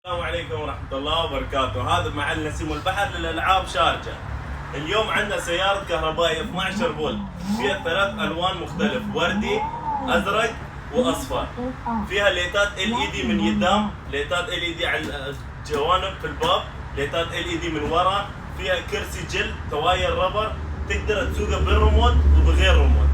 السلام عليكم ورحمة الله وبركاته. هذا محل نسيم البحر للألعاب شارجة. اليوم عندنا سيارة كهربائية 12 فولت فيها 3 ألوان مختلف، وردي، أزرق وأصفر. فيها ليتات LED من قدام، ليتات LED على الجوانب في الباب، ليتات LED من ورا. فيها كرسي جلد، تواير ربر، تقدر تسوقها بالريموت وبغير ريموت.